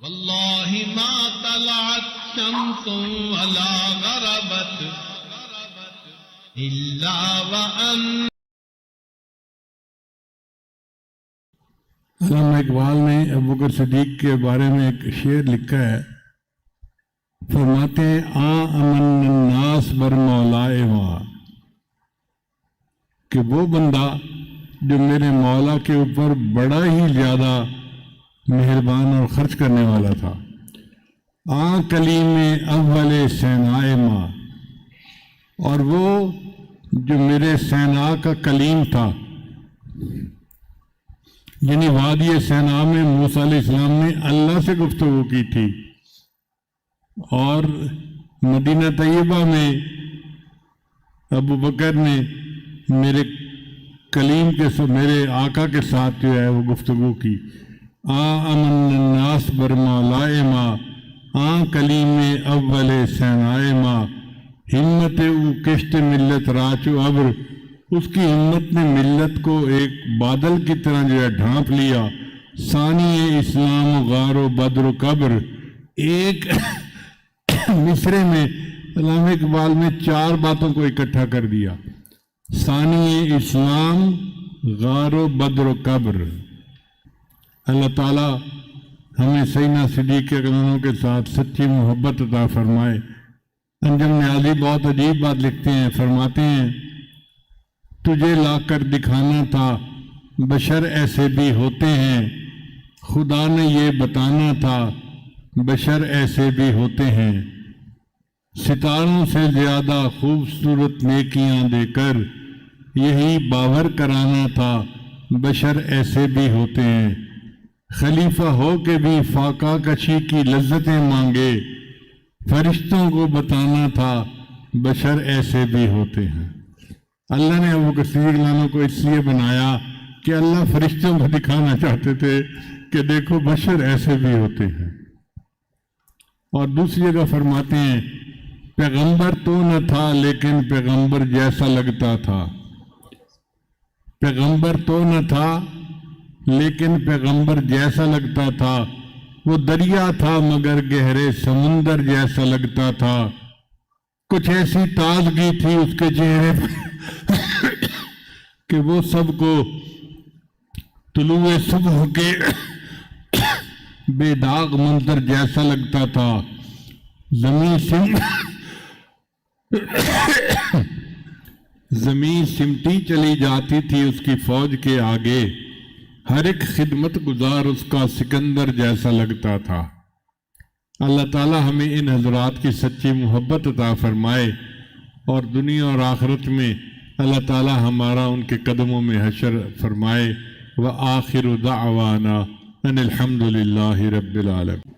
واللہ ما طلعت شمس ولا غربت الا وان. علامہ اقبال نے ابوبکر صدیق کے بارے میں ایک شعر لکھا ہے، فرماتے ہیں امن الناس بر مولائے ما، کہ وہ بندہ جو میرے مولا کے اوپر بڑا ہی زیادہ مہربان اور خرچ کرنے والا تھا. کلیم اول سینائے ما، اور وہ جو میرے سینا کا کلیم تھا، یعنی وادی سینا میں موسیٰ علیہ السلام نے اللہ سے گفتگو کی تھی، اور مدینہ طیبہ میں ابو بکر نے میرے کلیم کے میرے آقا کے ساتھ جو ہے وہ گفتگو کی. امن الناس بر مولائے ما، کلیم اول سینائے ما، ہمت او کشت ملت راچو ابر، اس کی ہمت نے ملت کو ایک بادل کی طرح جو ہے ڈھانپ لیا. ثانی اسلام غار و بدر و قبر، ایک مصرے میں علامہ اقبال نے 4 باتوں کو اکٹھا کر دیا. ثانی اسلام غار و بدر و قبر. اللہ تعالیٰ ہمیں سیدنا صدیق اکرم کے ساتھ سچی محبت عطا فرمائے. انجم نیازی بہت عجیب بات لکھتے ہیں، فرماتے ہیں تجھے لا کر دکھانا تھا بشر ایسے بھی ہوتے ہیں، خدا نے یہ بتانا تھا بشر ایسے بھی ہوتے ہیں. ستاروں سے زیادہ خوبصورت نیکیاں دے کر یہی باور کرانا تھا بشر ایسے بھی ہوتے ہیں. خلیفہ ہو کے بھی فاقہ کشی کی لذتیں مانگے، فرشتوں کو بتانا تھا بشر ایسے بھی ہوتے ہیں. اللہ نے ابوبکر صدیق عنہ کو اس لیے بنایا کہ اللہ فرشتوں کو دکھانا چاہتے تھے کہ دیکھو بشر ایسے بھی ہوتے ہیں. اور دوسری جگہ فرماتے ہیں پیغمبر تو نہ تھا لیکن پیغمبر جیسا لگتا تھا. پیغمبر تو نہ تھا لیکن پیغمبر جیسا لگتا تھا. وہ دریا تھا مگر گہرے سمندر جیسا لگتا تھا. کچھ ایسی تازگی تھی اس کے چہرے پر کہ وہ سب کو طلوع صبح کے بے داغ منظر جیسا لگتا تھا. زمین سمٹی چلی جاتی تھی اس کی فوج کے آگے، ہر ایک خدمت گزار اس کا سکندر جیسا لگتا تھا. اللہ تعالی ہمیں ان حضرات کی سچی محبت عطا فرمائے، اور دنیا اور آخرت میں اللہ تعالی ہمارا ان کے قدموں میں حشر فرمائے. وآخر دعوانا ان الحمد للہ رب العالمین.